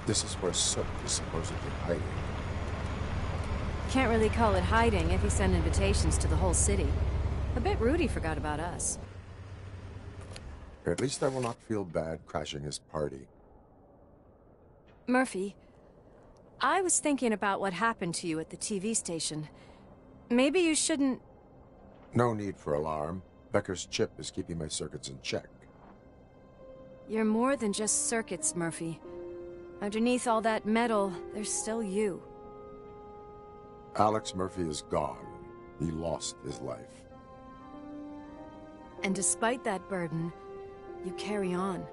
This is where Sook is supposedly hiding. Can't really call it hiding if he sent invitations to the whole city. A bit rude he forgot about us. At least I will not feel bad crashing his party. Murphy, I was thinking about what happened to you at the TV station. Maybe you shouldn't... No need for alarm. Becker's chip is keeping my circuits in check. You're more than just circuits, Murphy. Underneath all that metal, there's still you. Alex Murphy is gone. He lost his life. And despite that burden, you carry on.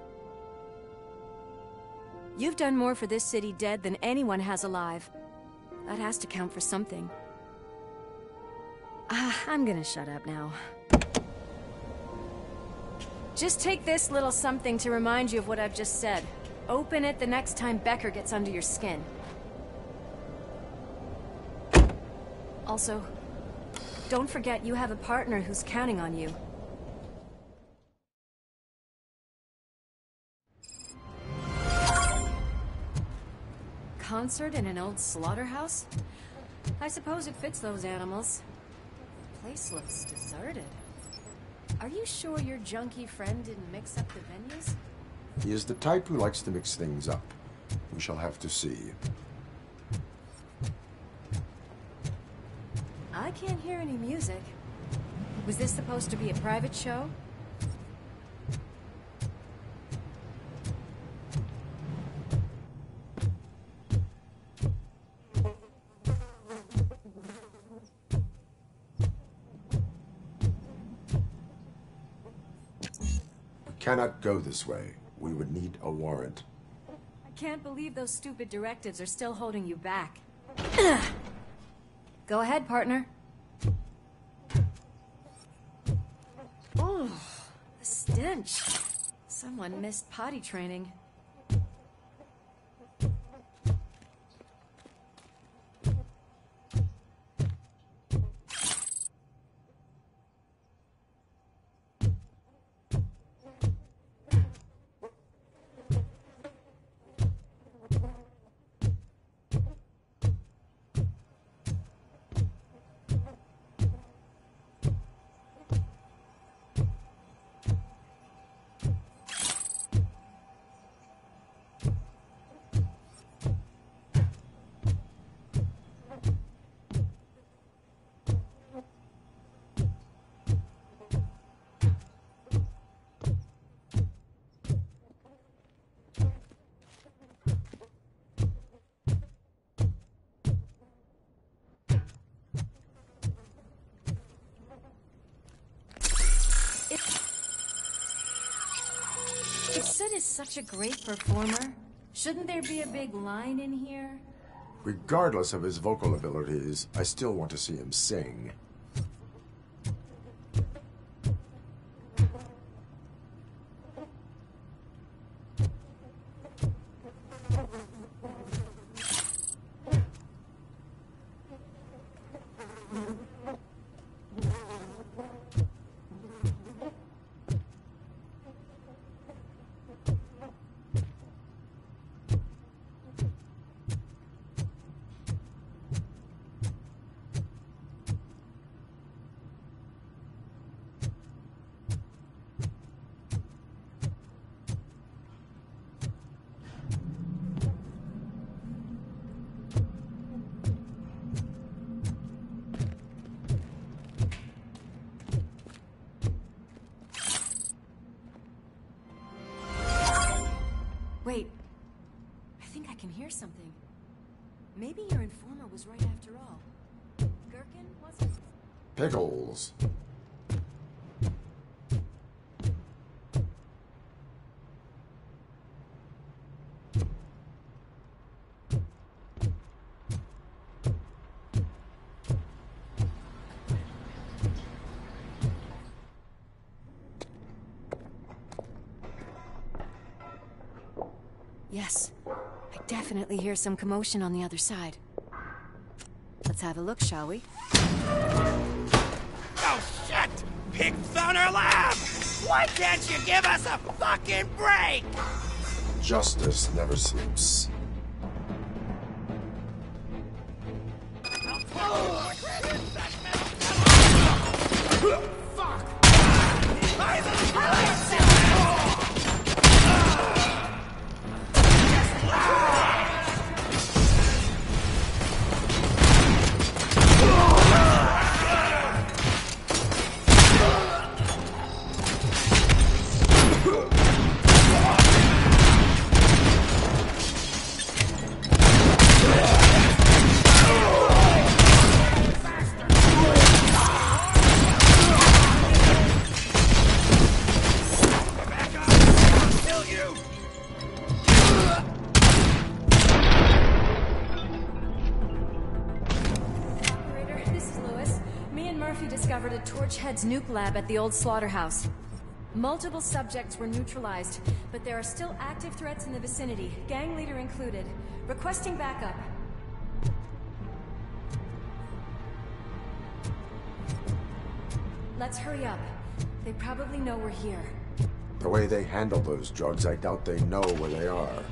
You've done more for this city dead than anyone has alive. That has to count for something. I'm gonna shut up now. Just take this little something to remind you of what I've just said. Open it the next time Becker gets under your skin. Also, don't forget you have a partner who's counting on you. Concert in an old slaughterhouse? I suppose it fits those animals. The place looks deserted. Are you sure your junkie friend didn't mix up the venues? He is the type who likes to mix things up. We shall have to see. I can't hear any music. Was this supposed to be a private show? We cannot go this way. We would need a warrant. I can't believe those stupid directives are still holding you back. Go ahead, partner. Oh, the stench. Someone missed potty training. If Sid is such a great performer, shouldn't there be a big line in here? Regardless of his vocal abilities, I still want to see him sing. Wait. I think I can hear something. Maybe your informer was right after all. Gherkin, wasn't it? Pickles. Yes. I definitely hear some commotion on the other side. Let's have a look, shall we? Oh, shit! Pig found our lab! Why can't you give us a fucking break? Justice never sleeps. Discovered a Torchhead's nuke lab at the old slaughterhouse. Multiple subjects were neutralized, but there are still active threats in the vicinity, gang leader included. Requesting backup. Let's hurry up. They probably know we're here. The way they handle those drugs, I doubt they know where they are.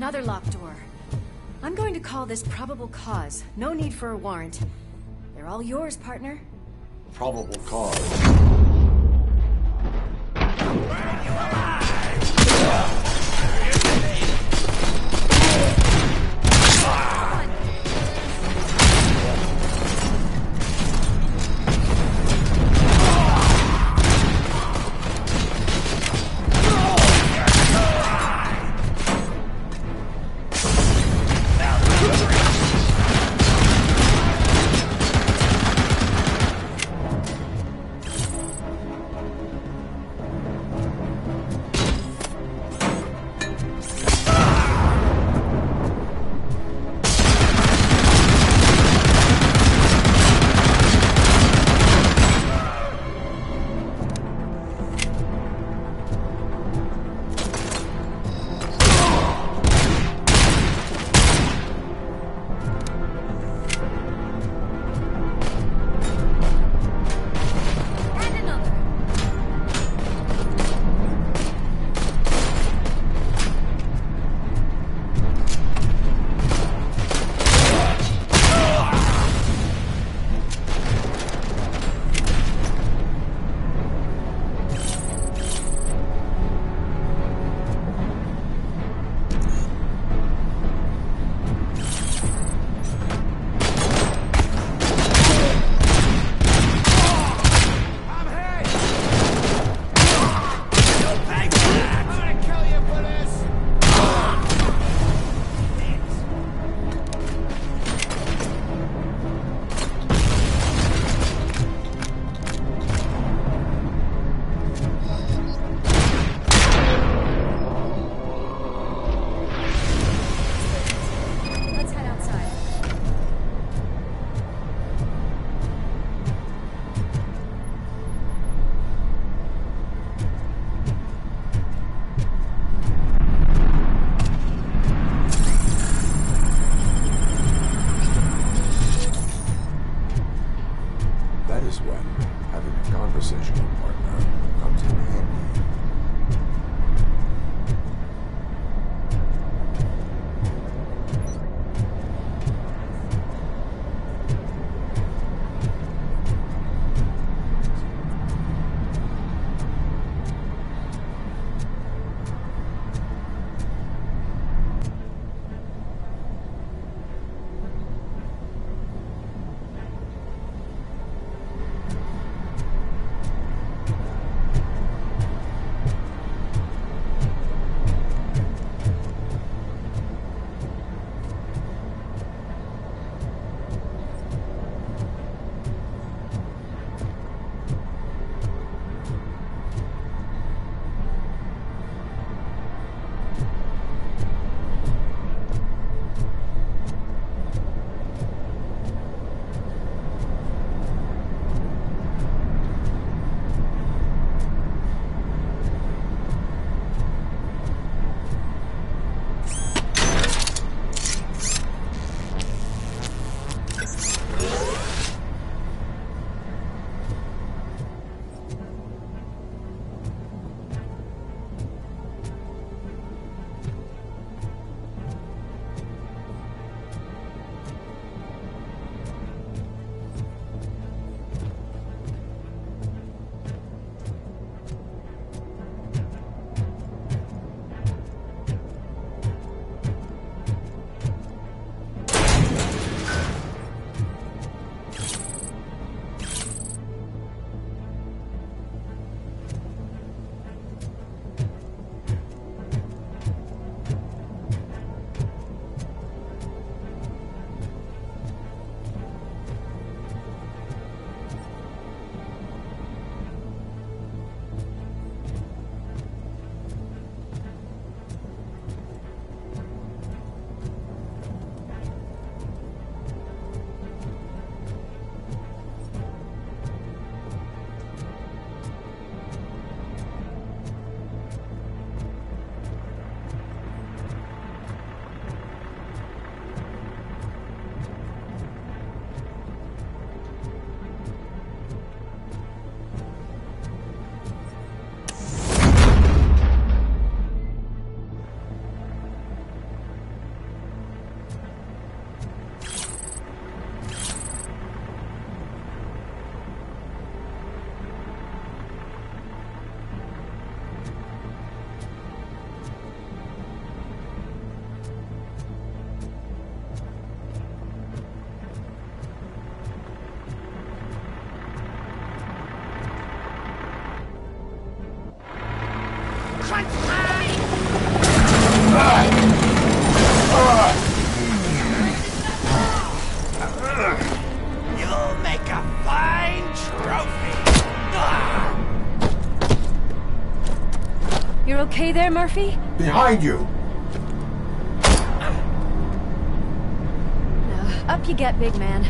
Another locked door. I'm going to call this probable cause. No need for a warrant. They're all yours, partner. Probable cause. Burn you alive! You'll make a fine trophy. You're okay there, Murphy? Behind you! Up you get, big man.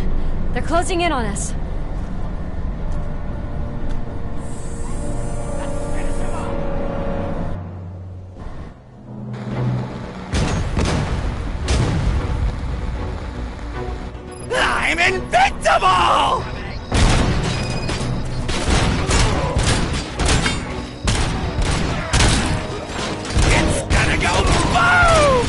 They're closing in on us. I'm invincible! It's gonna go boom!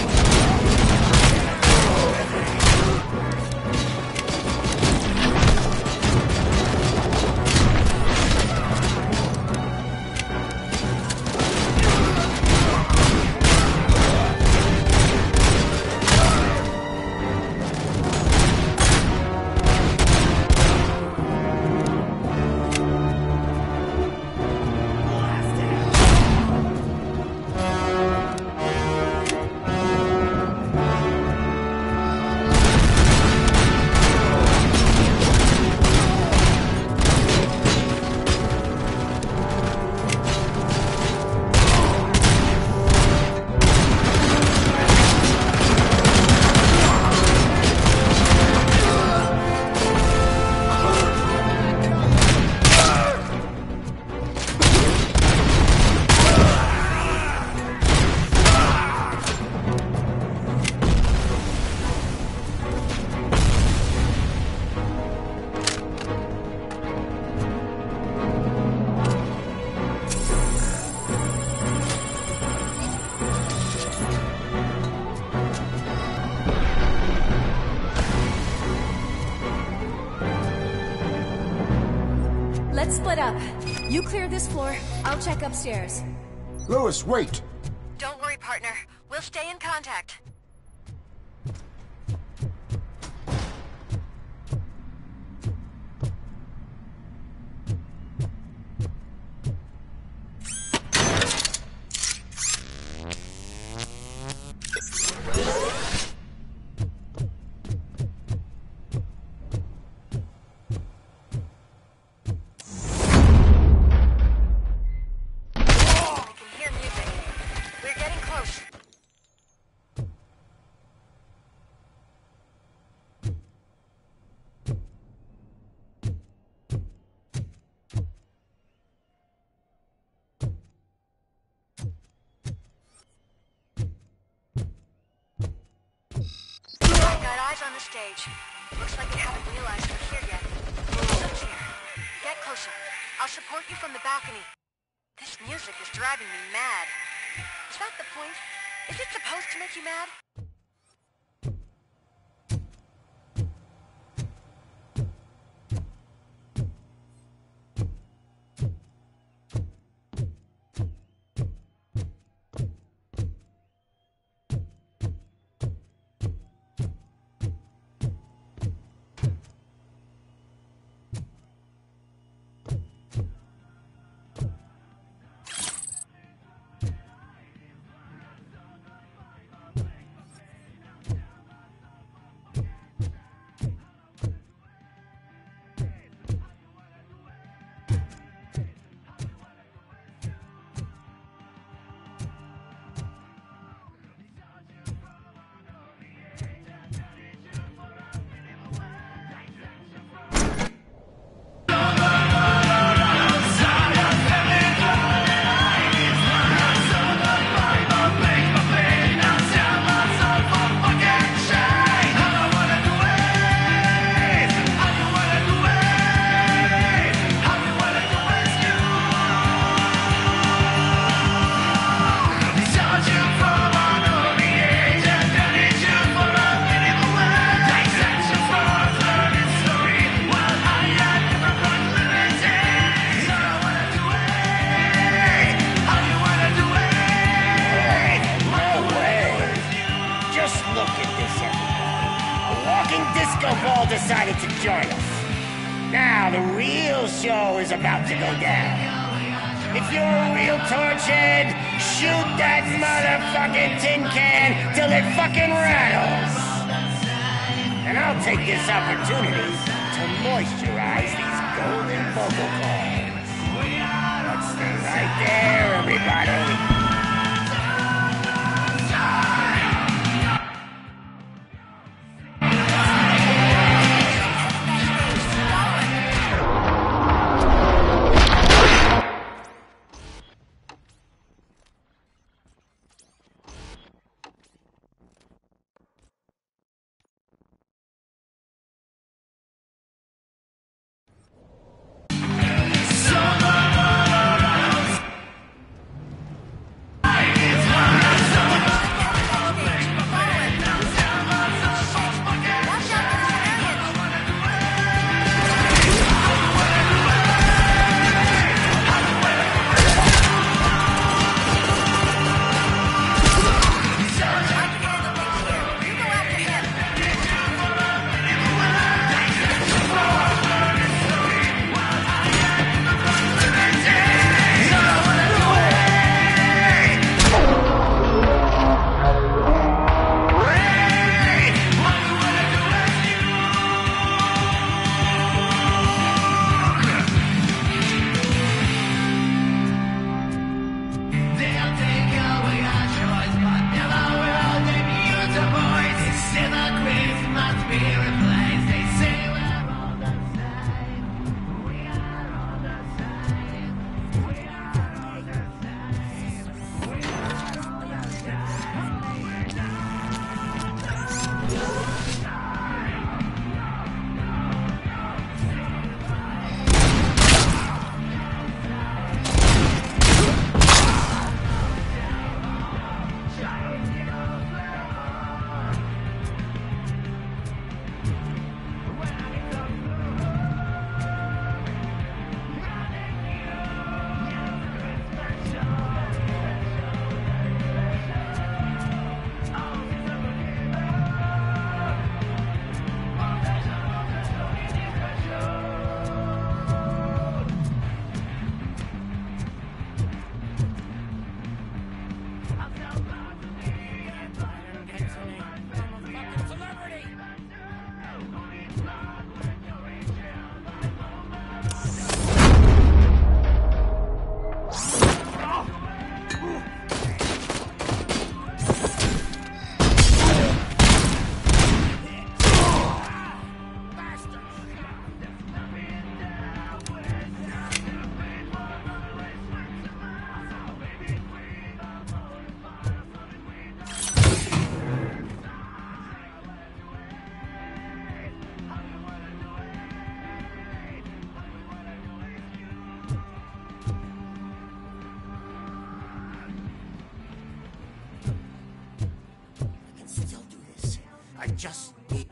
Let's split up. You clear this floor, I'll check upstairs. Louis, wait! Don't worry, partner. We'll stay in contact. On the stage. Looks like they haven't realized we're here yet. Look here. Get closer. I'll support you from the balcony. This music is driving me mad. Is that the point? Is it supposed to make you mad? Decided to join us. Now the real show is about to go down. If you're a real torchhead, shoot that motherfucking tin can till it fucking rattles. And I'll take this opportunity to moisturize these golden vocal cords. Let's stay right there, everybody.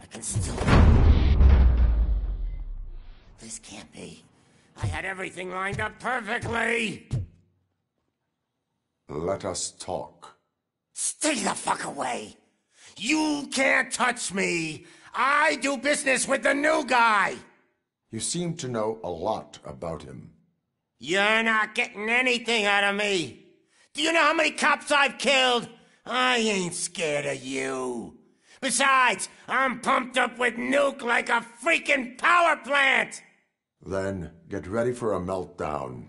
I can still... This can't be. I had everything lined up perfectly! Let us talk. Stay the fuck away! You can't touch me! I do business with the new guy! You seem to know a lot about him. You're not getting anything out of me! Do you know how many cops I've killed? I ain't scared of you. Besides, I'm pumped up with nuke like a freaking power plant! Then get ready for a meltdown.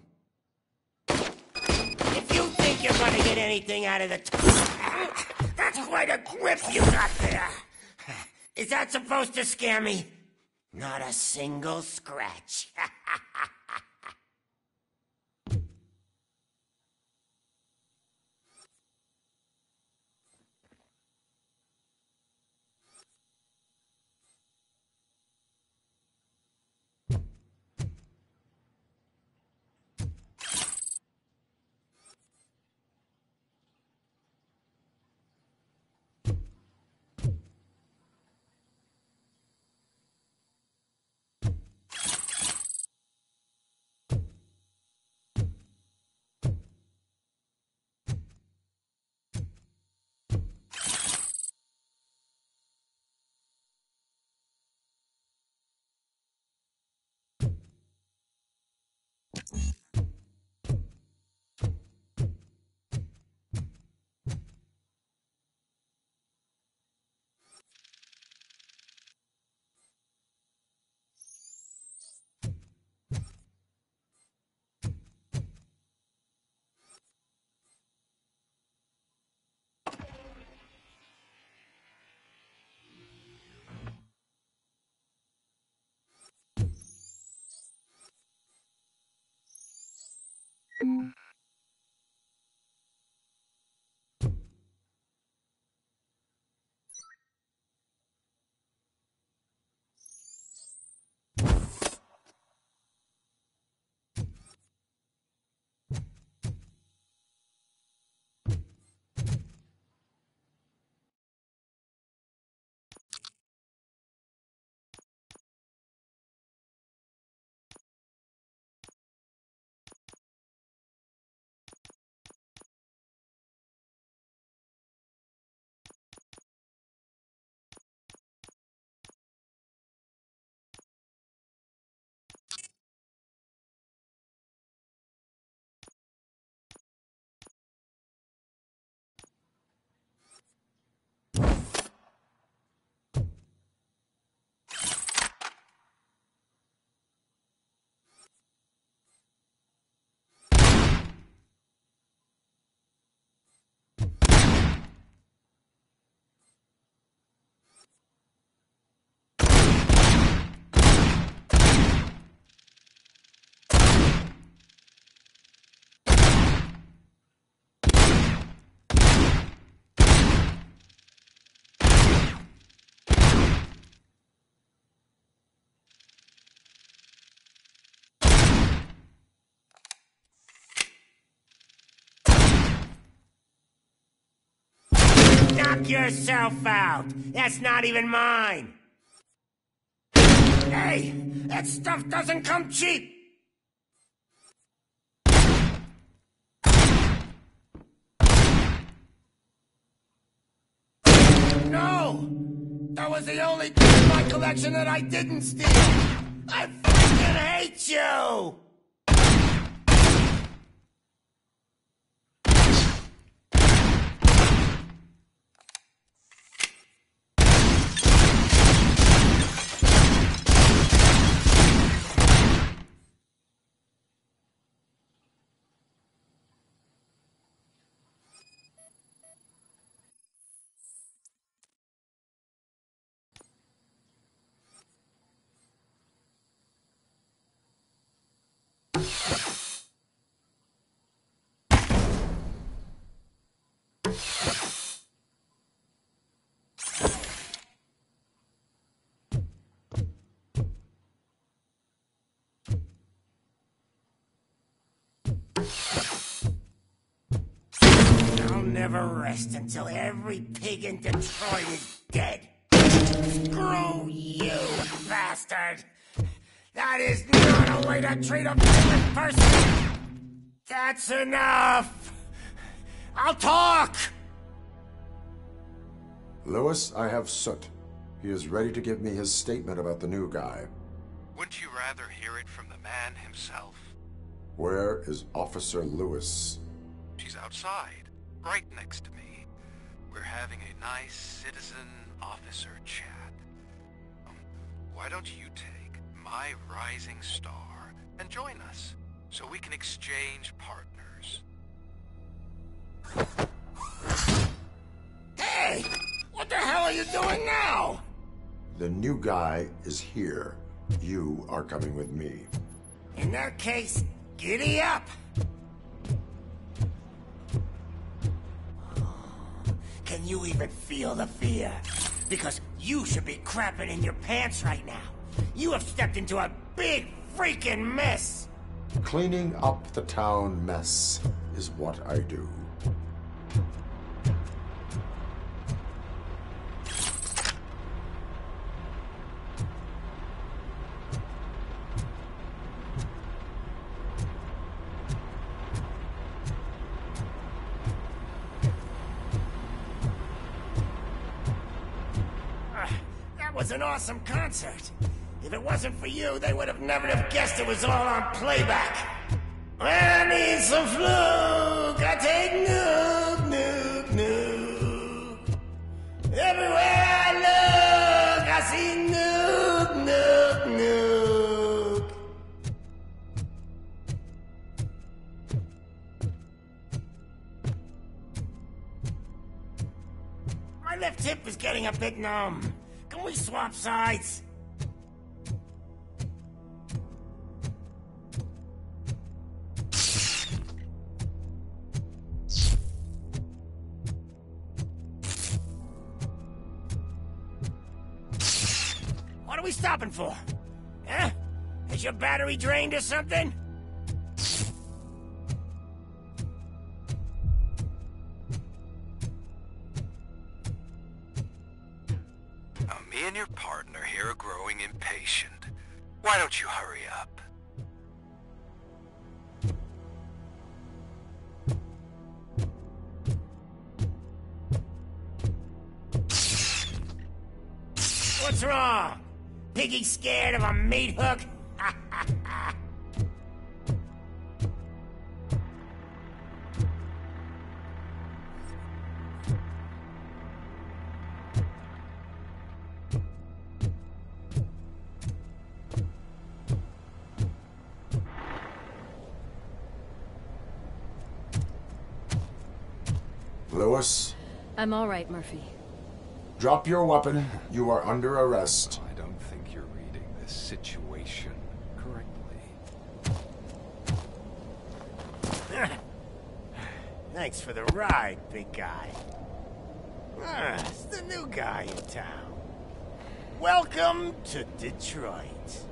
If you think you're gonna get anything out of the... That's quite a grip you got there! Is that supposed to scare me? Not a single scratch. Knock yourself out. That's not even mine. Hey, that stuff doesn't come cheap. No! That was the only thing in my collection that I didn't steal! I fucking hate you! I'll never rest until every pig in Detroit is dead. Screw you, bastard! That is not a way to treat a human person! That's enough! I'll talk! Lewis, I have Soot. He is ready to give me his statement about the new guy. Wouldn't you rather hear it from the man himself? Where is Officer Lewis? She's outside, right next to me. We're having a nice citizen-officer chat. Why don't you take my rising star and join us, so we can exchange partners? Hey! What the hell are you doing now? The new guy is here. You are coming with me. In that case, giddy up! Can you even feel the fear? Because you should be crapping in your pants right now. You have stepped into a big freaking mess! Cleaning up the town mess is what I do. That was an awesome concert. If it wasn't for you, they would have never have guessed it was all on playback. When I need some fluke, I take Nuke, Nuke, Nuke. Everywhere I look, I see Nuke, Nuke, Nuke. My left hip is getting a bit numb. Can we swap sides? What are we stopping for? Huh? Is your battery drained or something? Now, me and your partner here are growing impatient. Why don't you hurry up? What's wrong? Piggy scared of a meat hook? Lewis, I'm all right, Murphy. drop your weapon. You are under arrest. I don't think you're reading this situation correctly. Thanks for the ride, big guy. It's the new guy in town. Welcome to Detroit.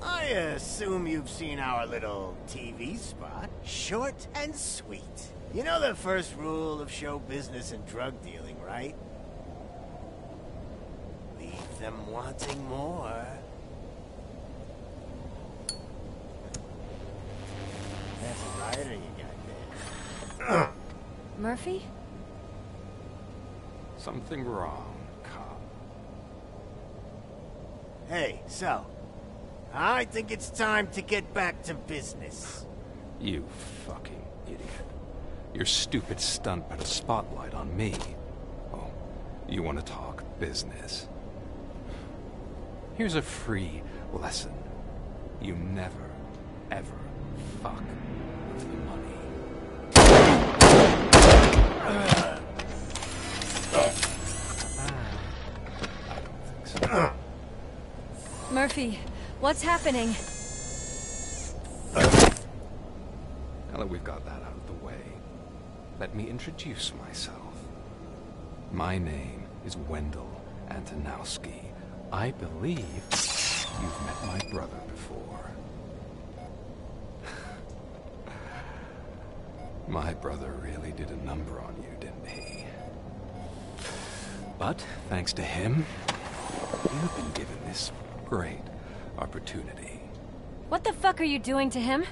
I assume you've seen our little TV spot. Short and sweet. You know the first rule of show business and drug dealing, right? Leave them wanting more. That's a rider you got there. Murphy? Something wrong, cop. Hey, so, I think it's time to get back to business. You fucking idiot. Your stupid stunt put a spotlight on me. Oh, you want to talk business? Here's a free lesson. You never, ever fuck with the money. I don't think so. Murphy, what's happening? Now that we've got that out of the way, let me introduce myself. My name is Wendell Antonowski. I believe you've met my brother before. My brother really did a number on you, didn't he? But, thanks to him, you've been given this great opportunity. What the fuck are you doing to him?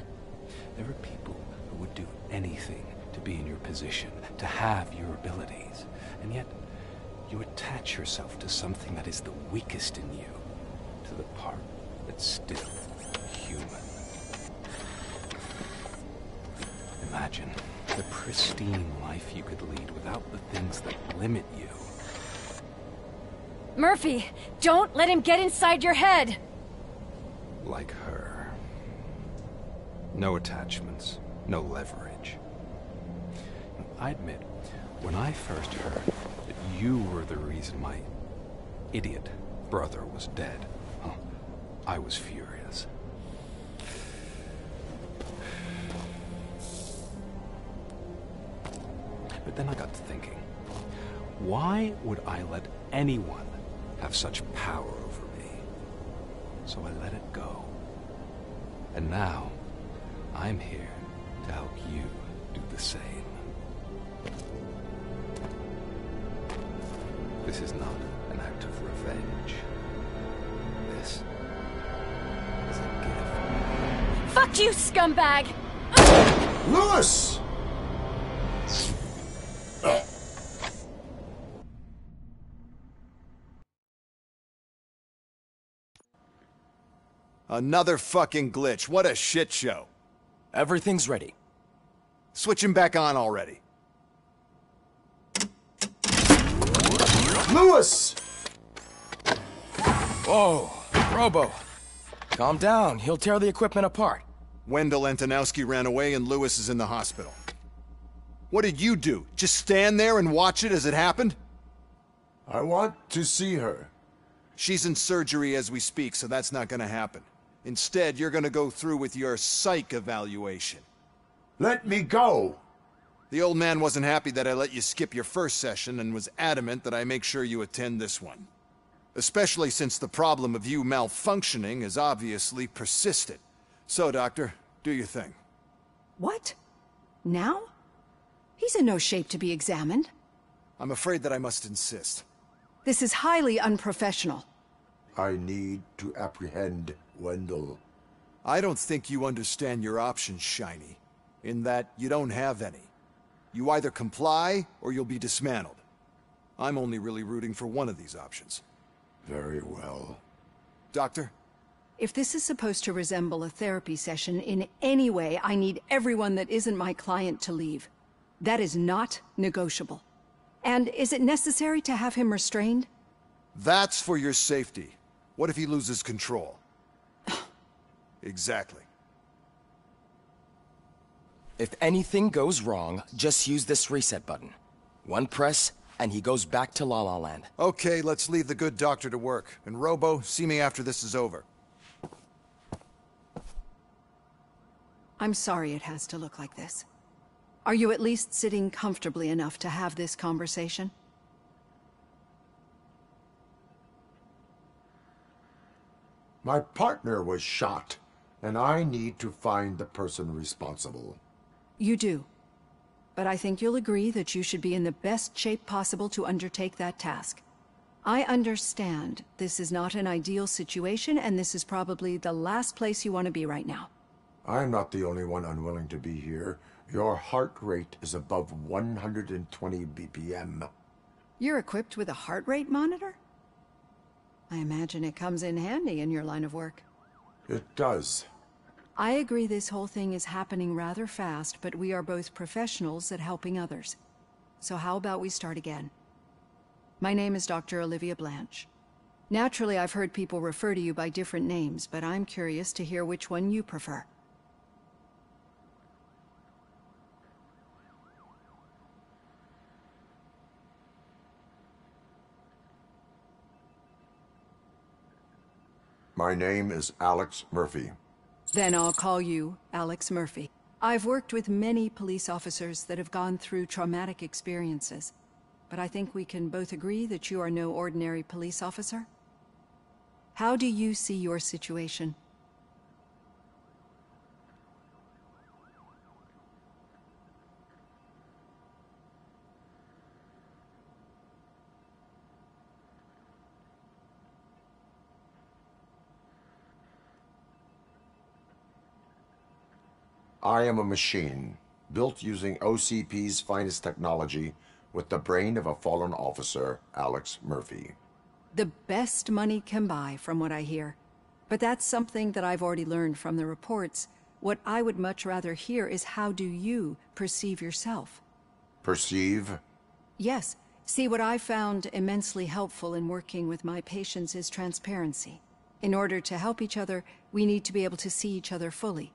There are people who would do anything to be in your position, to have your abilities, and yet you attach yourself to something that is the weakest in you, to the part that's still human. Imagine the pristine life you could lead without the things that limit you. Murphy, don't let him get inside your head! Like her. No attachments, no leverage. I admit, when I first heard that you were the reason my idiot brother was dead, I was furious. But then I got to thinking, why would I let anyone have such power over me? So I let it go. And now, I'm here to help you do the same. This is not an act of revenge. This is a gift. Fuck you, scumbag! Lewis! Another fucking glitch. What a shit show. Everything's ready. Switch him back on already. Lewis! Whoa, Robo. Calm down. He'll tear the equipment apart. Wendell Antonowski ran away and Lewis is in the hospital. What did you do? Just stand there and watch it as it happened? I want to see her. She's in surgery as we speak, so that's not gonna happen. Instead, you're gonna go through with your psych evaluation. Let me go! The old man wasn't happy that I let you skip your first session and was adamant that I make sure you attend this one. Especially since the problem of you malfunctioning has obviously persisted. So, Doctor, do your thing. What? Now? He's in no shape to be examined. I'm afraid that I must insist. This is highly unprofessional. I need to apprehend Wendell. I don't think you understand your options, Shiny. In that, you don't have any. You either comply, or you'll be dismantled. I'm only really rooting for one of these options. Very well. Doctor? If this is supposed to resemble a therapy session in any way, I need everyone that isn't my client to leave. That is not negotiable. And is it necessary to have him restrained? That's for your safety. What if he loses control? Exactly. If anything goes wrong, just use this reset button. One press, and he goes back to La La Land. Okay, let's leave the good doctor to work. And Robo, see me after this is over. I'm sorry it has to look like this. Are you at least sitting comfortably enough to have this conversation? My partner was shot, and I need to find the person responsible. You do. but I think you'll agree that you should be in the best shape possible to undertake that task. I understand this is not an ideal situation, and this is probably the last place you want to be right now. I'm not the only one unwilling to be here. Your heart rate is above 120 BPM. You're equipped with a heart rate monitor? I imagine it comes in handy in your line of work. It does. I agree this whole thing is happening rather fast, but we are both professionals at helping others. So how about we start again? My name is Dr. Olivia Blanche. Naturally, I've heard people refer to you by different names, but I'm curious to hear which one you prefer. My name is Alex Murphy. Then I'll call you Alex Murphy. I've worked with many police officers that have gone through traumatic experiences, but I think we can both agree that you are no ordinary police officer. How do you see your situation? I am a machine, built using OCP's finest technology, with the brain of a fallen officer, Alex Murphy. The best money can buy, from what I hear. But that's something that I've already learned from the reports. What I would much rather hear is how do you perceive yourself? Perceive? Yes. See, what I found immensely helpful in working with my patients is transparency. In order to help each other, we need to be able to see each other fully.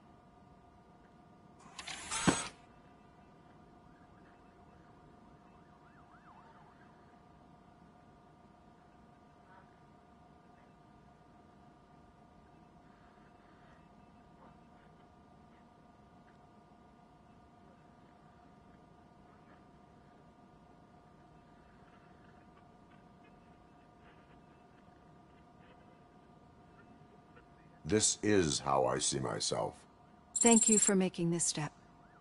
This is how I see myself. Thank you for making this step.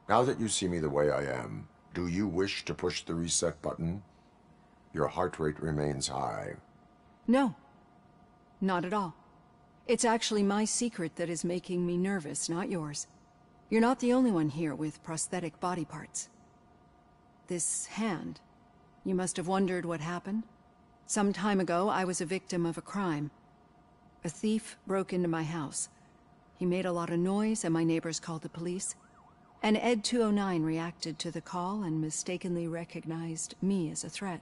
Now that you see me the way I am, do you wish to push the reset button? Your heart rate remains high. No. Not at all. It's actually my secret that is making me nervous, not yours. You're not the only one here with prosthetic body parts. This hand, you must have wondered what happened. Some time ago, I was a victim of a crime. A thief broke into my house. He made a lot of noise and my neighbors called the police. And Ed 209 reacted to the call and mistakenly recognized me as a threat.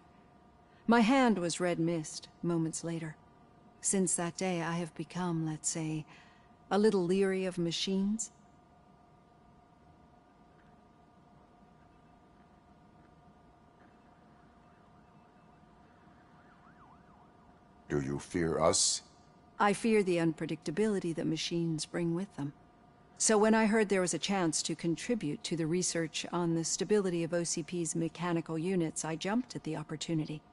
My hand was red mist moments later. Since that day, I have become, let's say, a little leery of machines. Do you fear us? I fear the unpredictability that machines bring with them. So when I heard there was a chance to contribute to the research on the stability of OCP's mechanical units, I jumped at the opportunity.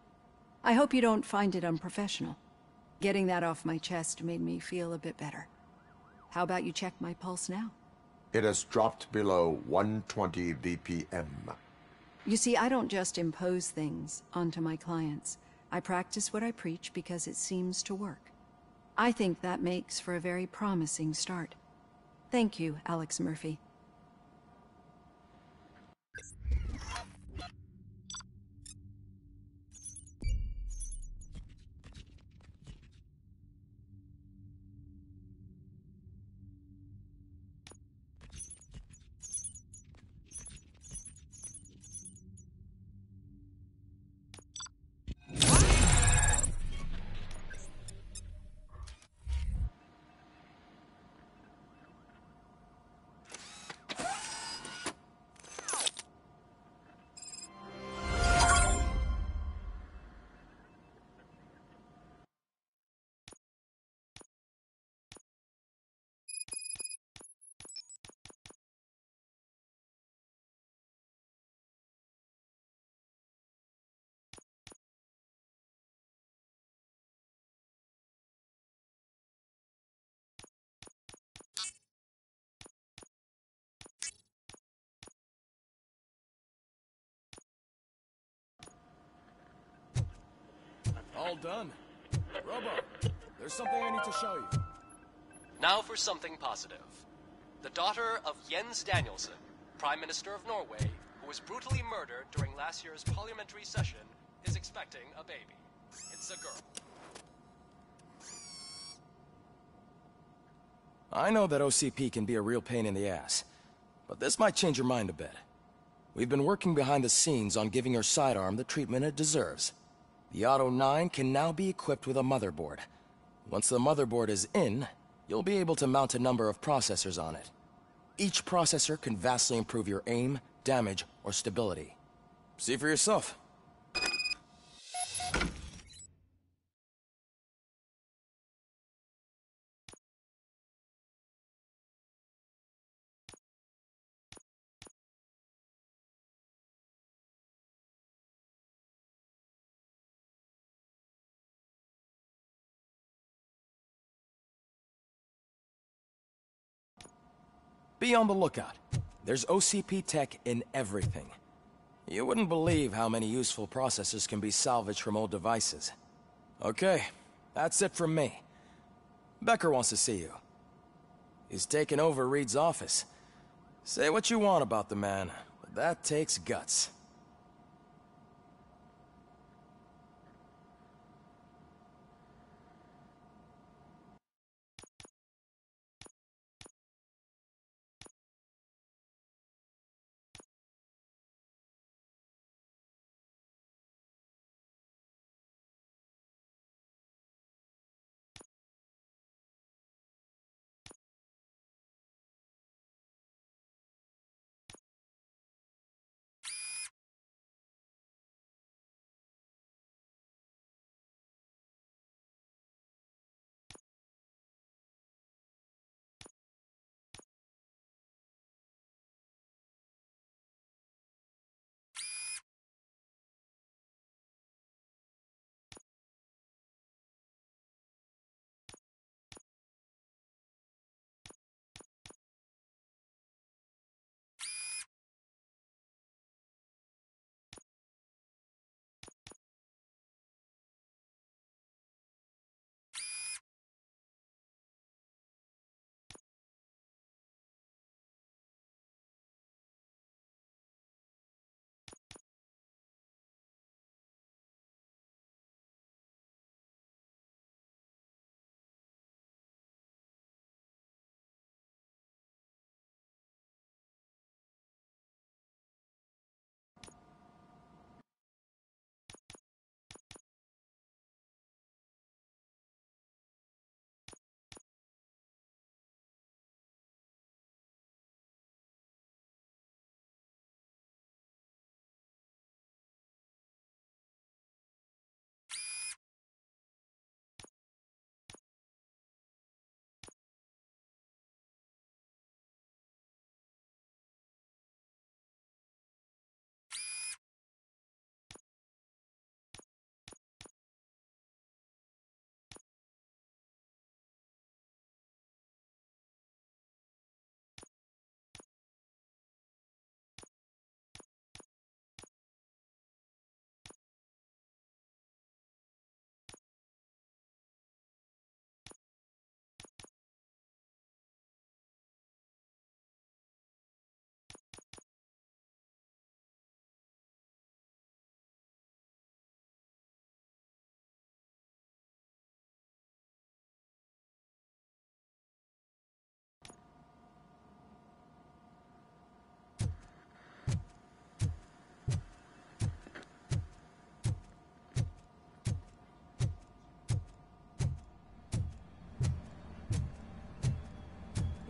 I hope you don't find it unprofessional. Getting that off my chest made me feel a bit better. How about you check my pulse now? It has dropped below 120 BPM. You see, I don't just impose things onto my clients. I practice what I preach because it seems to work. I think that makes for a very promising start. Thank you, Alex Murphy. All done. Robo, there's something I need to show you. Now for something positive. The daughter of Jens Danielson, Prime Minister of Norway, who was brutally murdered during last year's parliamentary session, is expecting a baby. It's a girl. I know that OCP can be a real pain in the ass, but this might change your mind a bit. We've been working behind the scenes on giving her sidearm the treatment it deserves. The Auto 9 can now be equipped with a motherboard. Once the motherboard is in, you'll be able to mount a number of processors on it. Each processor can vastly improve your aim, damage, or stability. See for yourself. Be on the lookout. There's OCP tech in everything. You wouldn't believe how many useful processors can be salvaged from old devices. Okay, that's it from me. Becker wants to see you. He's taken over Reed's office. Say what you want about the man, but that takes guts.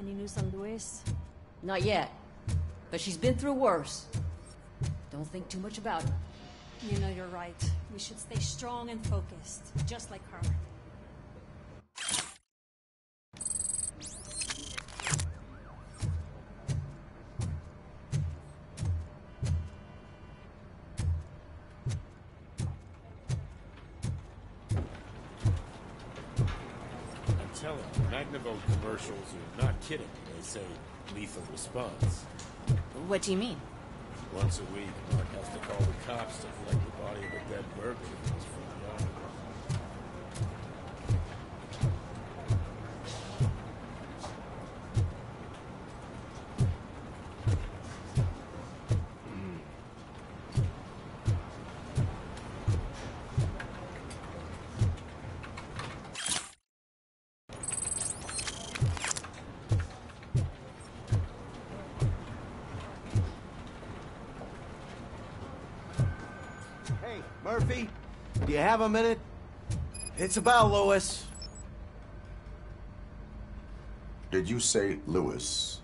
Any news on Luis? Not yet. But she's been through worse. Don't think too much about it. You know you're right. We should stay strong and focused, just like her. I'm telling you, Magnavolt commercials are not kidding when they say lethal response. What do you mean? Once a week, Mark has to call the cops to collect the body of a dead burglar in his front yard. Murphy? Do you have a minute? It's about Lewis. Did you say Lewis?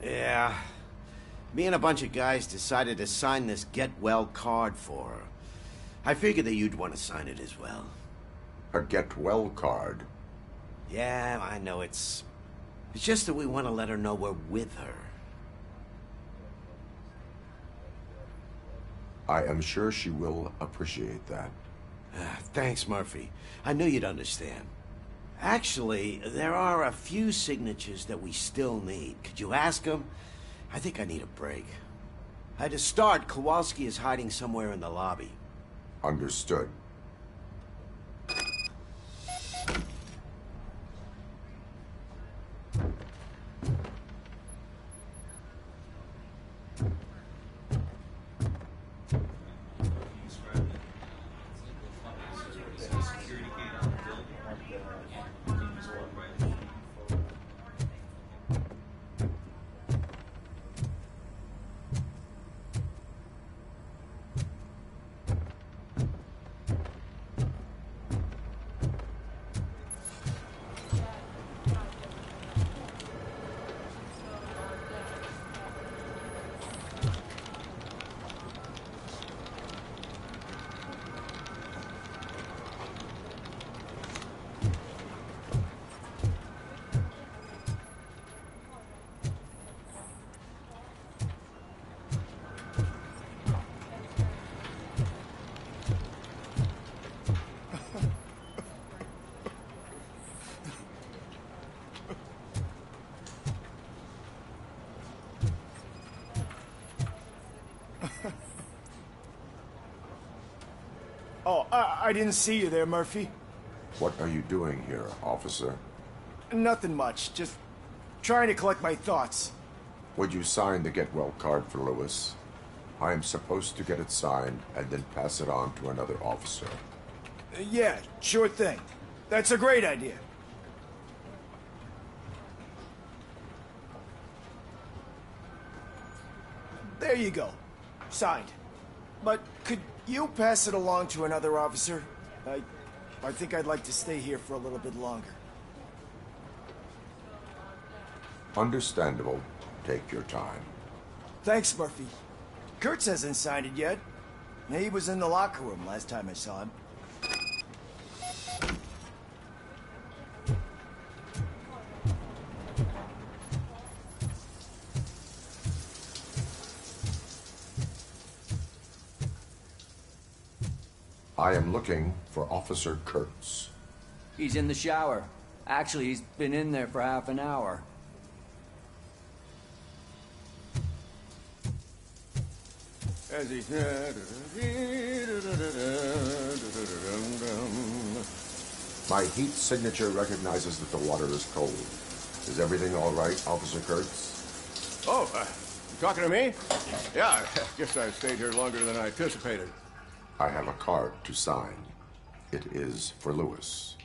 Yeah. Me and a bunch of guys decided to sign this get well card for her. I figured that you'd want to sign it as well. A get well card? Yeah, I know it's just that we want to let her know we're with her. I am sure she will appreciate that. Thanks, Murphy. I knew you'd understand. Actually, there are a few signatures that we still need. Could you ask them? I think I need a break. To start, Kowalski is hiding somewhere in the lobby. Understood. Oh, I didn't see you there, Murphy. What are you doing here, officer? Nothing much. Just trying to collect my thoughts. Would you sign the get well card for Lewis? I am supposed to get it signed and then pass it on to another officer. Yeah, sure thing. That's a great idea. There you go. Signed. But could you pass it along to another officer? I think I'd like to stay here for a little bit longer. Understandable. Take your time. Thanks, Murphy. Kurtz hasn't signed it yet. He was in the locker room last time I saw him. I am looking for Officer Kurtz. He's in the shower. Actually, he's been in there for half an hour. As he My heat signature recognizes that the water is cold. Is everything all right, Officer Kurtz? Oh, you talking to me? Yeah, I guess I stayed here longer than I anticipated. I have a card to sign. It is for Lewis.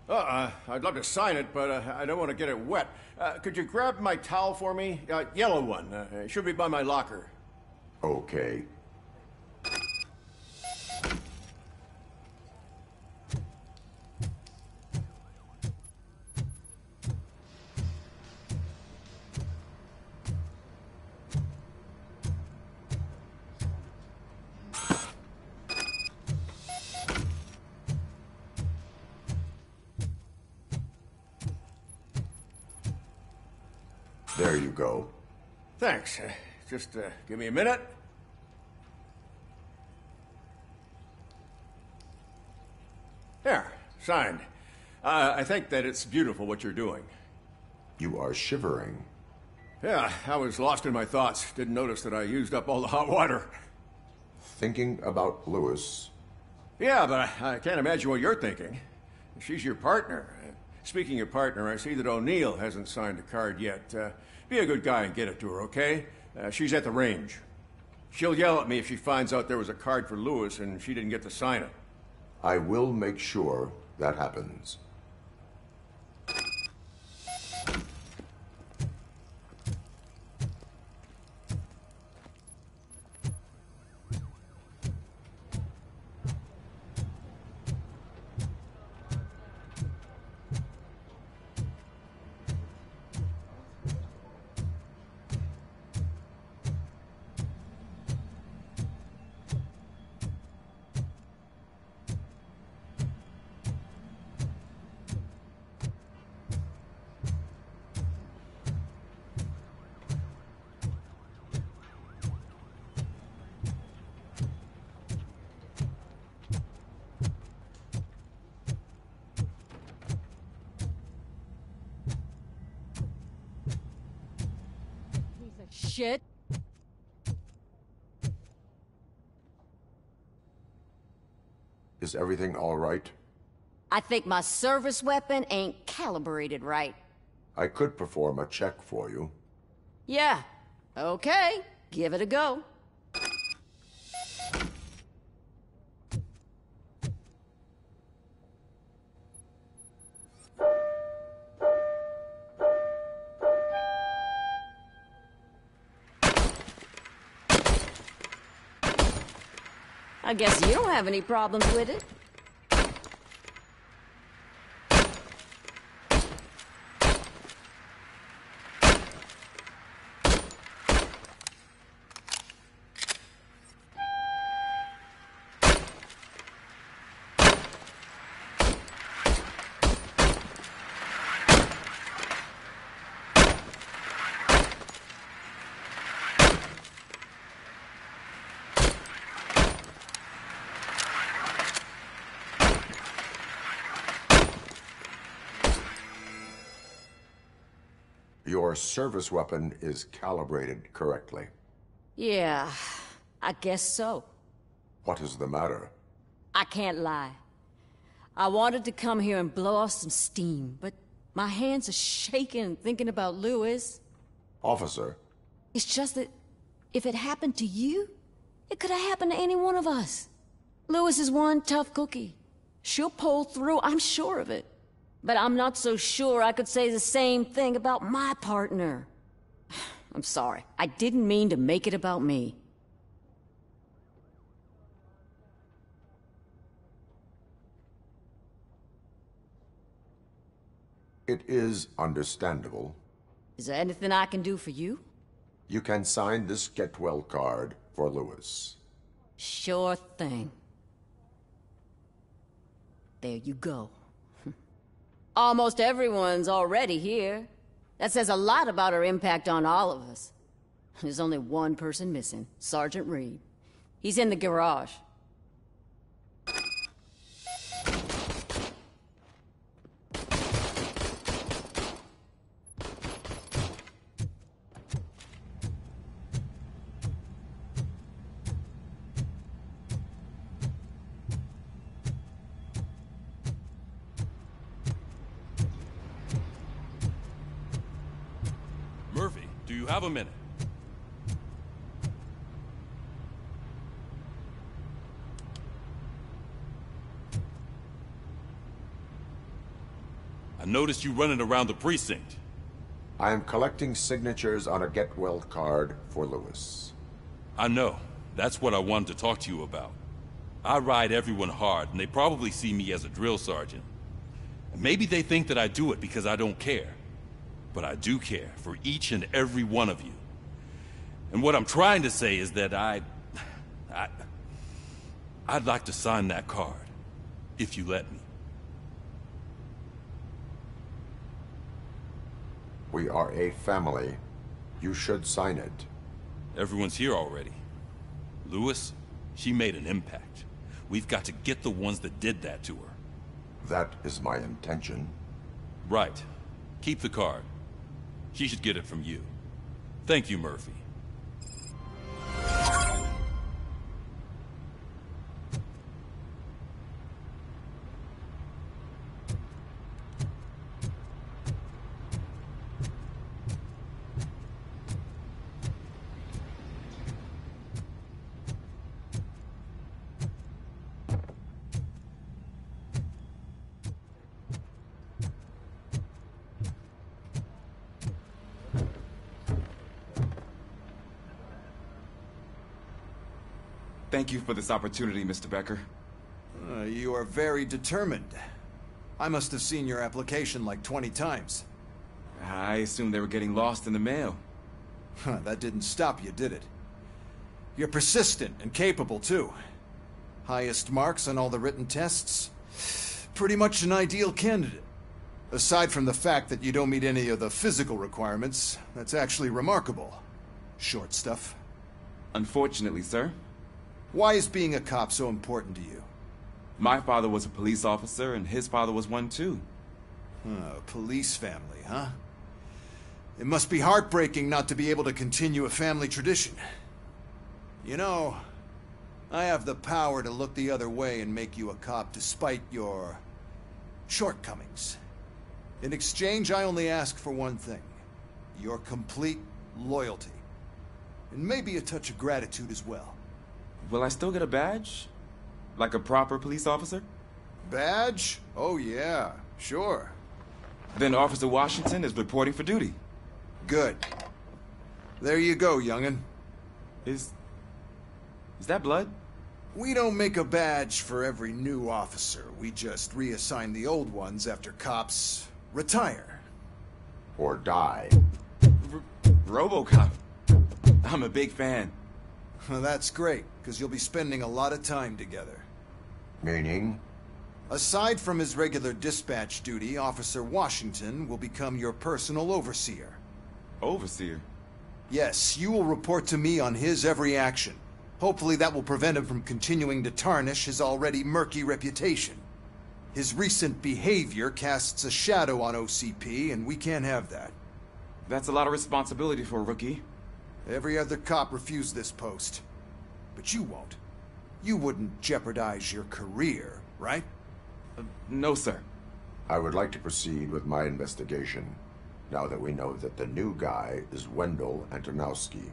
I'd love to sign it, but I don't want to get it wet. Could you grab my towel for me? Yellow one. It should be by my locker. Okay. There you go. Thanks. Just give me a minute. There, signed. I think that it's beautiful what you're doing. You are shivering. Yeah, I was lost in my thoughts. Didn't notice that I used up all the hot water. Thinking about Lewis. Yeah, but I can't imagine what you're thinking. She's your partner. Speaking of partner, I see that O'Neill hasn't signed a card yet. Be a good guy and get it to her, okay? She's at the range. She'll yell at me if she finds out there was a card for Lewis and she didn't get to sign it. I will make sure that happens. Shit. Is everything all right? I think my service weapon ain't calibrated right. I could perform a check for you. Yeah. Okay. Give it a go. I guess you don't have any problems with it. Your service weapon is calibrated correctly. Yeah, I guess so. What is the matter? I can't lie. I wanted to come here and blow off some steam, but my hands are shaking thinking about Louis. Officer. It's just that if it happened to you, it could have happened to any one of us. Louis is one tough cookie. She'll pull through, I'm sure of it. But I'm not so sure I could say the same thing about my partner. I'm sorry. I didn't mean to make it about me. It is understandable. Is there anything I can do for you? You can sign this Get Well card for Louis. Sure thing. There you go. Almost everyone's already here. That says a lot about her impact on all of us. There's only one person missing, Sergeant Reed. He's in the garage. Murphy, do you have a minute? I noticed you running around the precinct. I am collecting signatures on a Get Well card for Louis. I know. That's what I wanted to talk to you about. I ride everyone hard, and they probably see me as a drill sergeant. Maybe they think that I do it because I don't care. But I do care for each and every one of you. And what I'm trying to say is that I'd like to sign that card, if you let me. We are a family. You should sign it. Everyone's here already. Louis, she made an impact. We've got to get the ones that did that to her. That is my intention. Right. Keep the card. She should get it from you. Thank you, Murphy. Thank you for this opportunity, Mr. Becker. You are very determined. I must have seen your application like 20 times. I assumed they were getting lost in the mail. That didn't stop you, did it? You're persistent and capable, too. Highest marks on all the written tests. Pretty much an ideal candidate. Aside from the fact that you don't meet any of the physical requirements, that's actually remarkable. Short stuff. Unfortunately, sir. Why is being a cop so important to you? My father was a police officer, and his father was one too. Police family, huh? It must be heartbreaking not to be able to continue a family tradition. You know, I have the power to look the other way and make you a cop despite your shortcomings. In exchange, I only ask for one thing. Your complete loyalty. And maybe a touch of gratitude as well. Will I still get a badge? Like a proper police officer? Badge? Oh yeah, sure. Then Officer Washington is reporting for duty. Good. There you go, young'un. Is that blood? We don't make a badge for every new officer. We just reassign the old ones after cops retire. Or die. RoboCop. I'm a big fan. Well, that's great, because you'll be spending a lot of time together. Meaning? Aside from his regular dispatch duty, Officer Washington will become your personal overseer. Overseer? Yes, you will report to me on his every action. Hopefully that will prevent him from continuing to tarnish his already murky reputation. His recent behavior casts a shadow on OCP, and we can't have that. That's a lot of responsibility for a rookie. Every other cop refused this post. But you won't. You wouldn't jeopardize your career, right? No, sir. I would like to proceed with my investigation, now that we know that the new guy is Wendell Antonowski.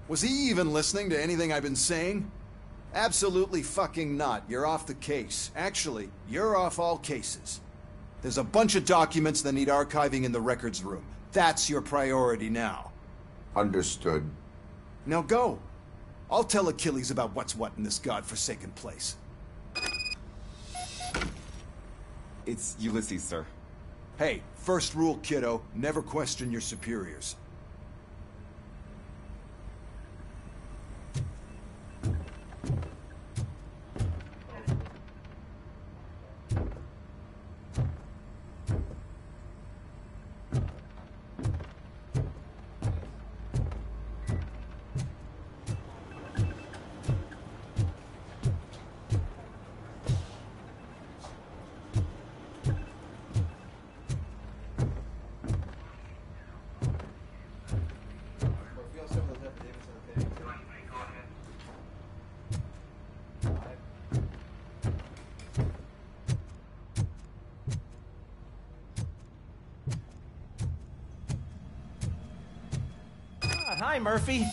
Was he even listening to anything I've been saying? Absolutely fucking not. You're off the case. Actually, you're off all cases. There's a bunch of documents that need archiving in the records room. That's your priority now. Understood. Now go. I'll tell Achilles about what's what in this godforsaken place. It's Ulysses, sir. Hey, first rule, kiddo, never question your superiors. Hi, Murphy.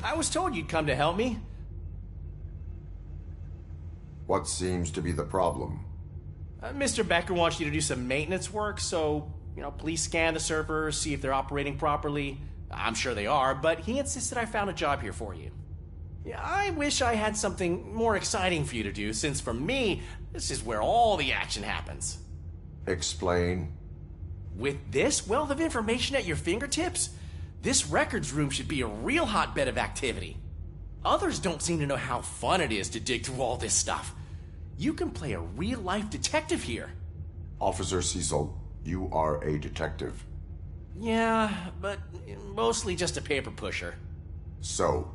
I was told you'd come to help me. What seems to be the problem? Mr. Becker wants you to do some maintenance work, so, please scan the servers, see if they're operating properly. I'm sure they are, but he insisted I found a job here for you. Yeah, I wish I had something more exciting for you to do, since for me, this is where all the action happens. Explain. With this wealth of information at your fingertips, this records room should be a real hotbed of activity. Others don't seem to know how fun it is to dig through all this stuff. You can play a real-life detective here. Officer Cecil, you are a detective. Yeah, but mostly just a paper pusher. So,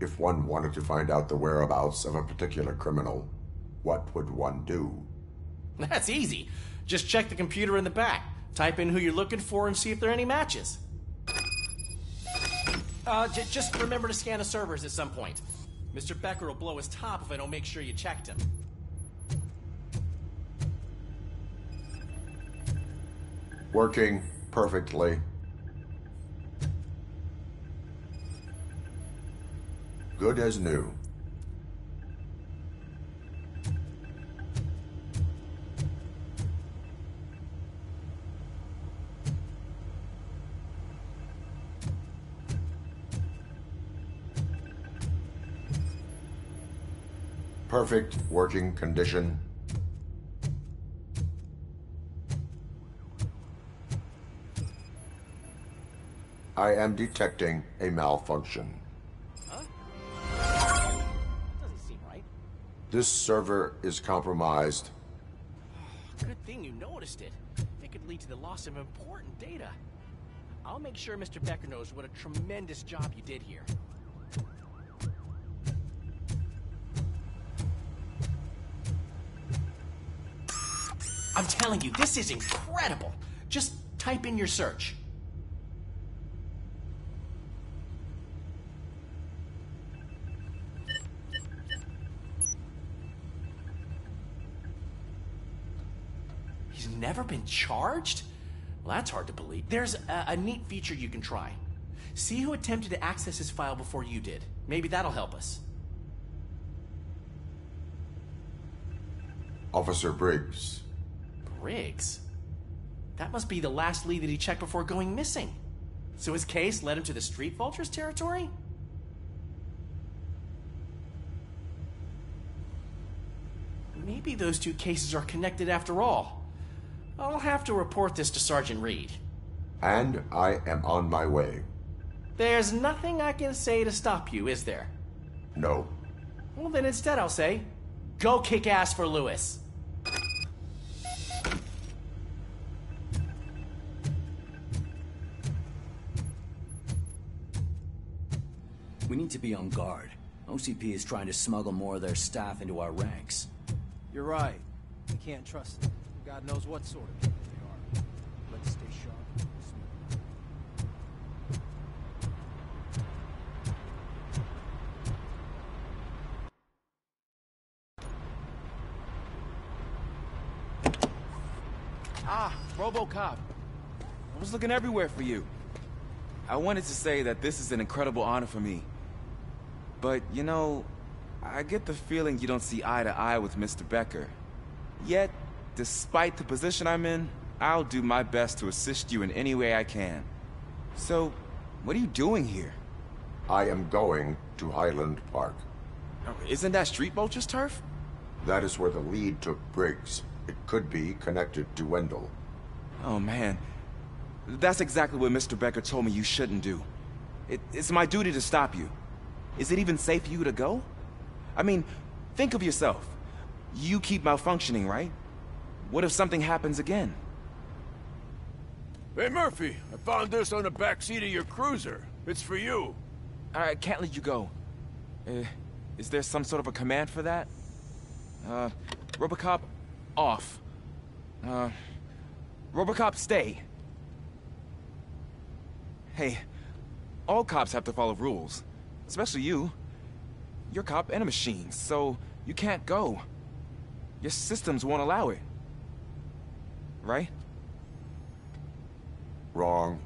if one wanted to find out the whereabouts of a particular criminal, what would one do? That's easy. Just check the computer in the back, type in who you're looking for, and see if there are any matches. Just remember to scan the servers at some point. Mr. Becker will blow his top if I don't make sure you checked him. Working perfectly. Good as new. Perfect working condition. I am detecting a malfunction. Huh? Doesn't seem right. This server is compromised. Good thing you noticed it. It could lead to the loss of important data. I'll make sure Mr. Becker knows what a tremendous job you did here. I'm telling you, this is incredible. Just type in your search. never been charged? Well, that's hard to believe. There's a neat feature you can try. See who attempted to access his file before you did. Maybe that'll help us. Officer Briggs. Briggs? That must be the last lead that he checked before going missing. So his case led him to the Street Vultures territory? Maybe those two cases are connected after all. I'll have to report this to Sergeant Reed. And I am on my way. There's nothing I can say to stop you, is there? No. Well, then instead I'll say, go kick ass for Lewis. We need to be on guard. OCP is trying to smuggle more of their staff into our ranks. You're right. We can't trust them. God knows what sort of people they are. Let's stay sharp. Ah, RoboCop. I was looking everywhere for you. I wanted to say that this is an incredible honor for me. But, you know, I get the feeling you don't see eye to eye with Mr. Becker. Yet, despite the position I'm in, I'll do my best to assist you in any way I can. So, what are you doing here? I am going to Highland Park. Isn't that Street Vulture's turf? That is where the lead took Briggs. It could be connected to Wendell. Oh, man. That's exactly what Mr. Becker told me you shouldn't do. It's my duty to stop you. Is it even safe for you to go? I mean, think of yourself. You keep malfunctioning, right? What if something happens again? Hey, Murphy, I found this on the back seat of your cruiser. It's for you. I can't let you go. Is there some sort of a command for that? RoboCop, off. RoboCop, stay. Hey, all cops have to follow rules. Especially you. You're a cop and a machine, so you can't go. Your systems won't allow it. Right? Wrong.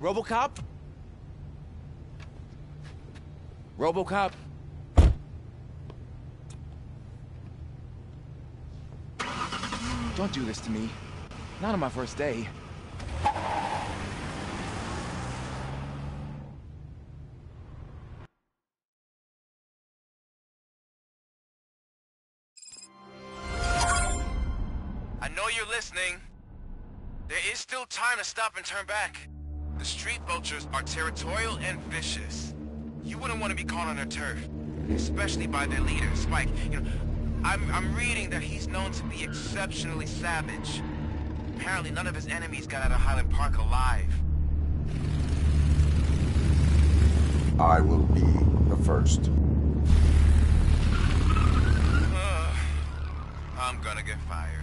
RoboCop? RoboCop? Don't do this to me. Not on my first day. I know you're listening. There is still time to stop and turn back. The Street Vultures are territorial and vicious. You wouldn't want to be caught on their turf, especially by their leader, Spike. You know, I'm reading that he's known to be exceptionally savage. Apparently none of his enemies got out of Highland Park alive. I will be the first. I'm gonna get fired.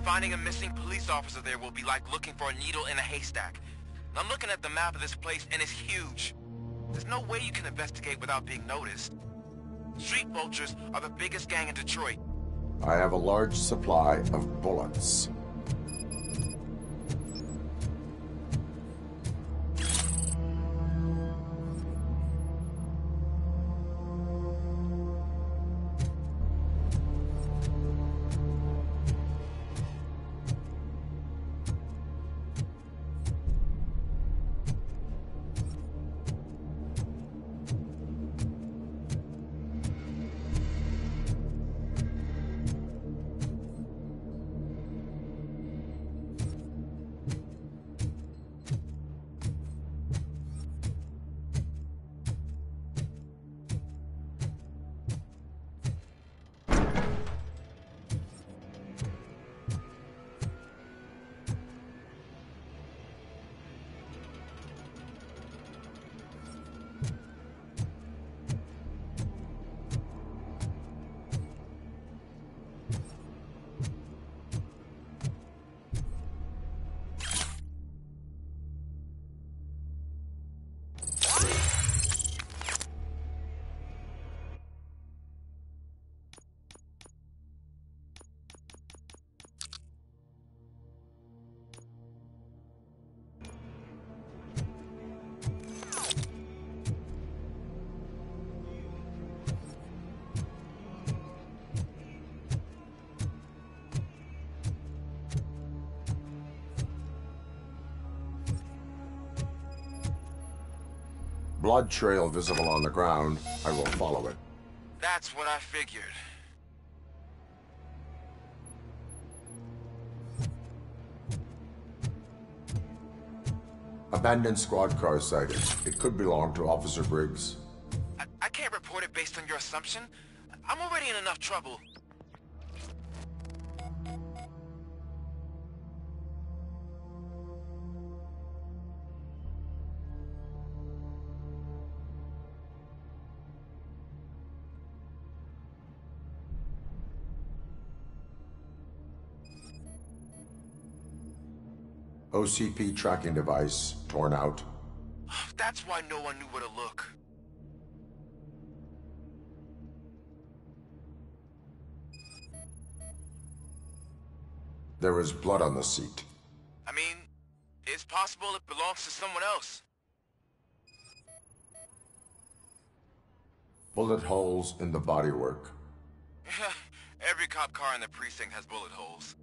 Finding a missing police officer there will be like looking for a needle in a haystack. I'm looking at the map of this place and it's huge. There's no way you can investigate without being noticed. Street Vultures are the biggest gang in Detroit. I have a large supply of bullets. blood trail visible on the ground, I will follow it. That's what I figured. Abandoned squad car sighted. It could belong to Officer Briggs. I can't report it based on your assumption. I'm already in enough trouble. OCP tracking device torn out. That's why no one knew where to look. There is blood on the seat. I mean, it's possible it belongs to someone else. Bullet holes in the bodywork. Every cop car in the precinct has bullet holes.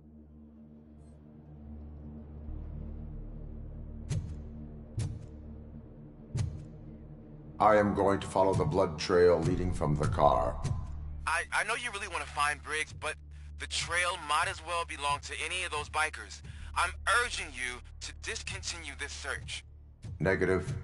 I am going to follow the blood trail leading from the car. I know you really want to find Briggs, but the trail might as well belong to any of those bikers. I'm urging you to discontinue this search. Negative.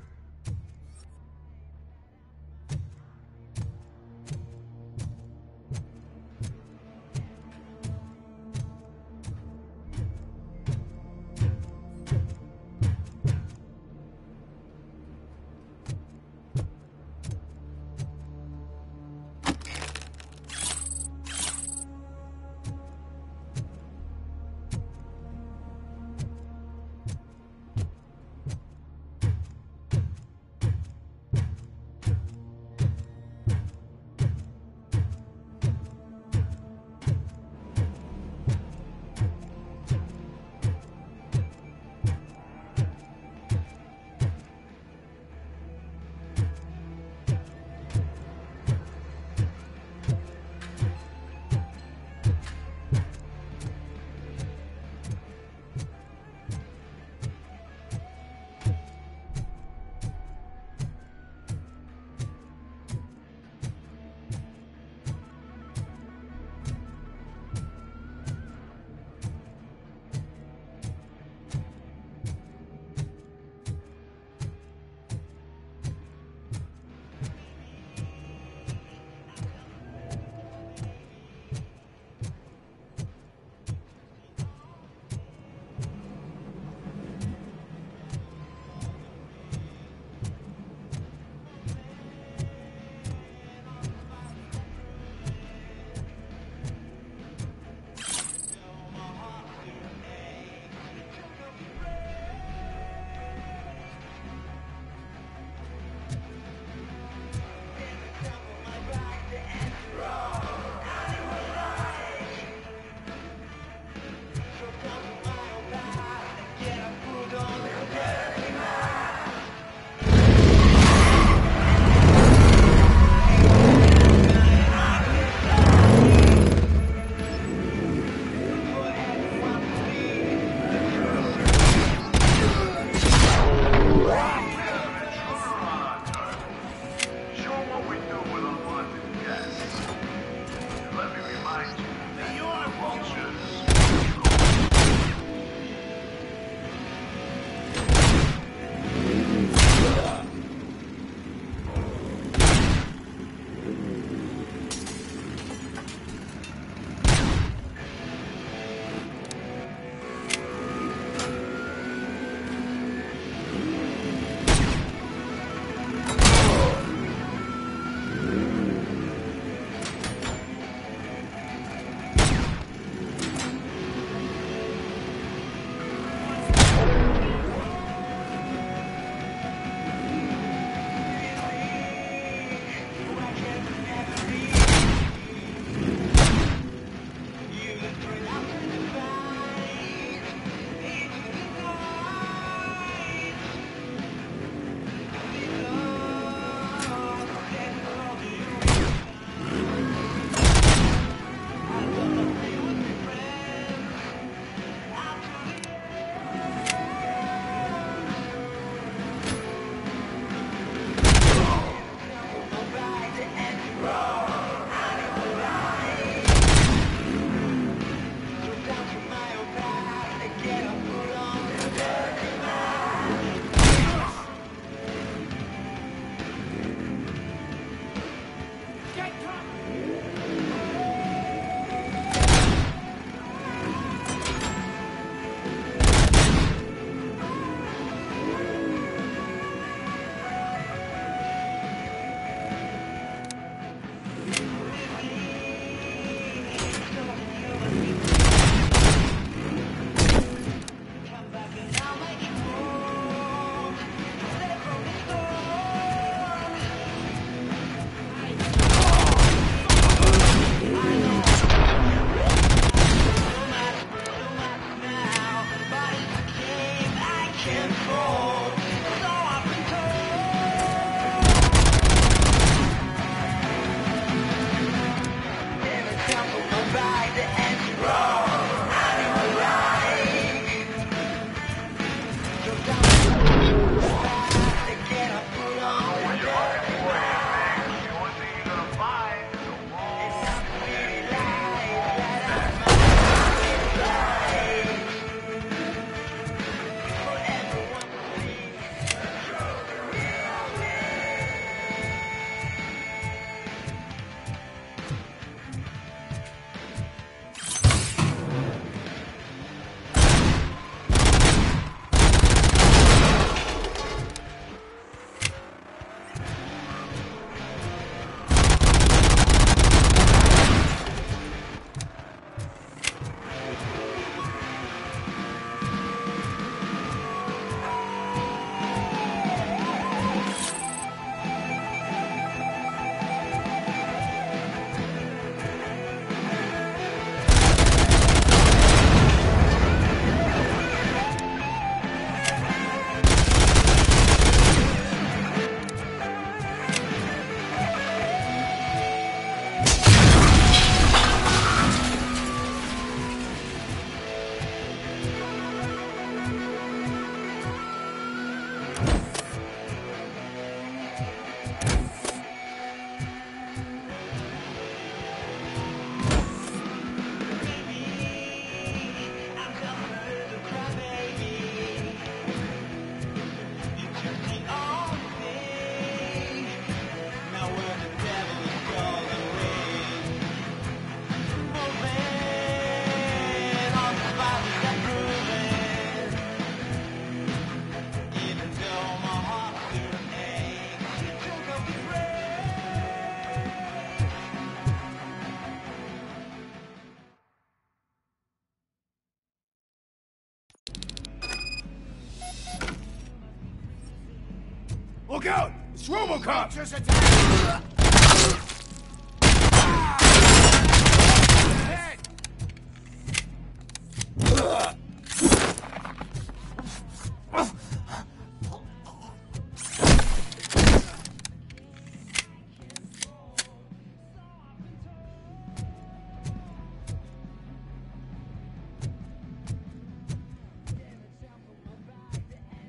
Look out! It's RoboCop! Just attack!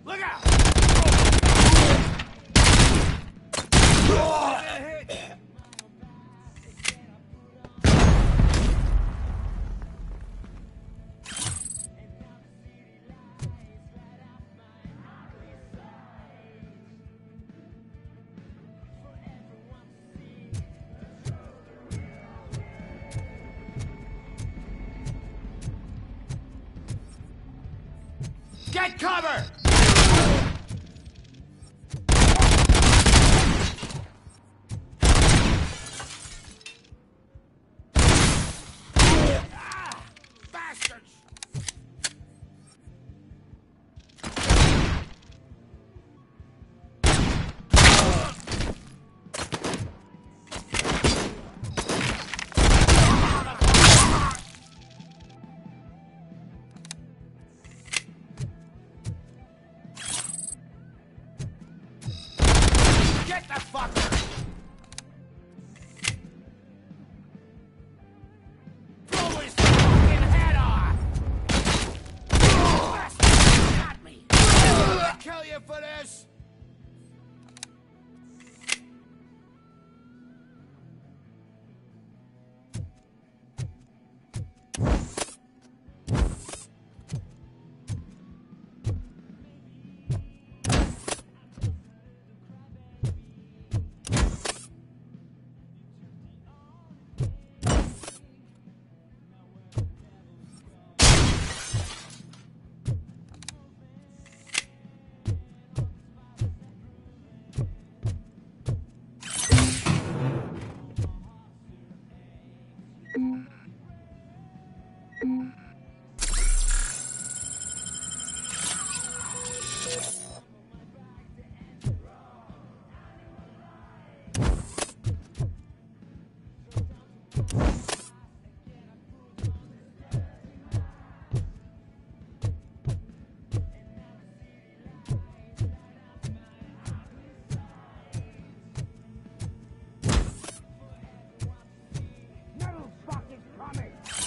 Look out! Get cover! Bastards! Get the fucker! Blow his fucking head off! Bastard got me! I'll kill you for this!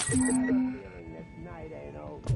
Feeling this night ain't over.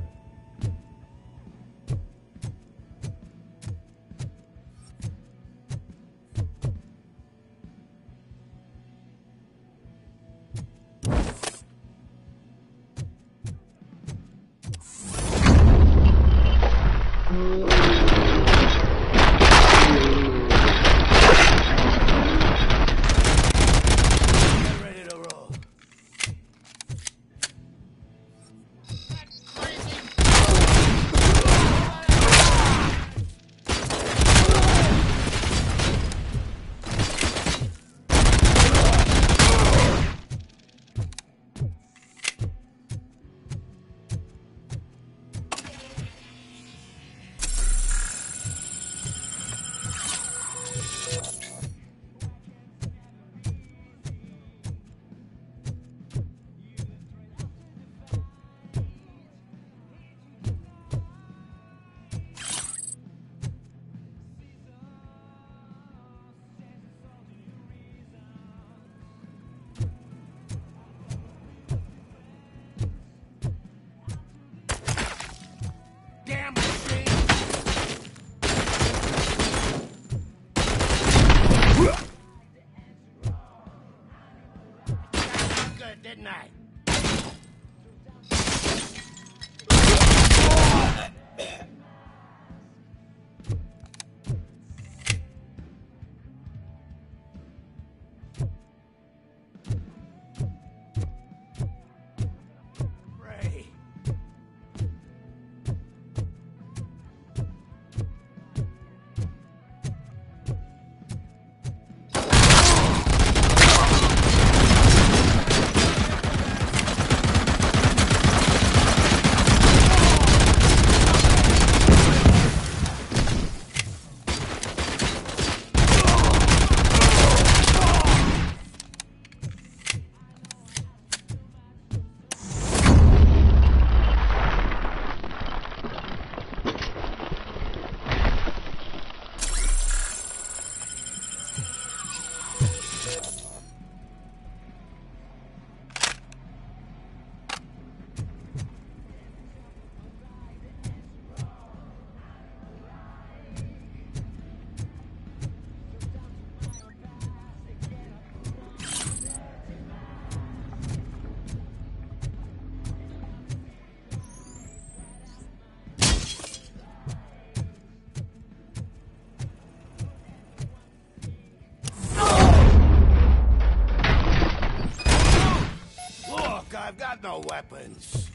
got no weapons.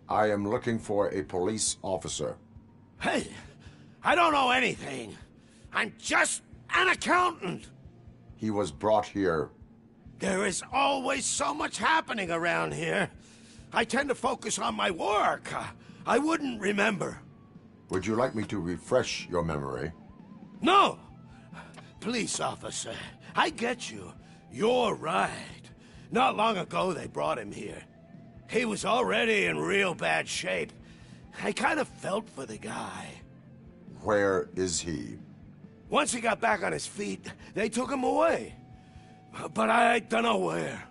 I am looking for a police officer. Hey, I don't know anything. I'm just an accountant. He was brought here. There is always so much happening around here. I tend to focus on my work. I wouldn't remember. Would you like me to refresh your memory? No! Police officer, I get you. You're right. Not long ago they brought him here. He was already in real bad shape. I kind of felt for the guy. Where is he? Once he got back on his feet, they took him away. But I don't know where.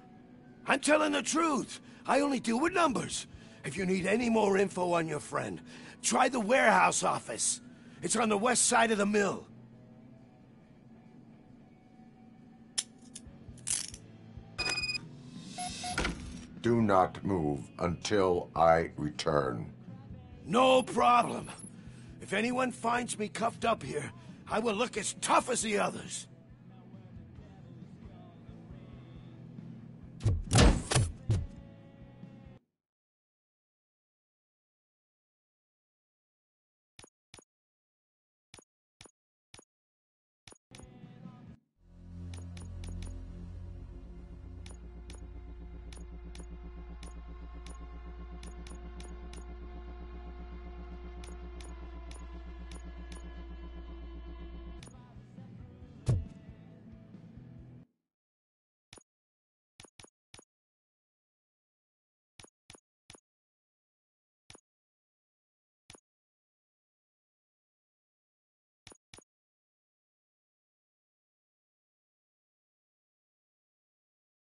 I'm telling the truth. I only deal with numbers. If you need any more info on your friend, try the warehouse office. It's on the west side of the mill. Do not move until I return. No problem. If anyone finds me cuffed up here, I will look as tough as the others.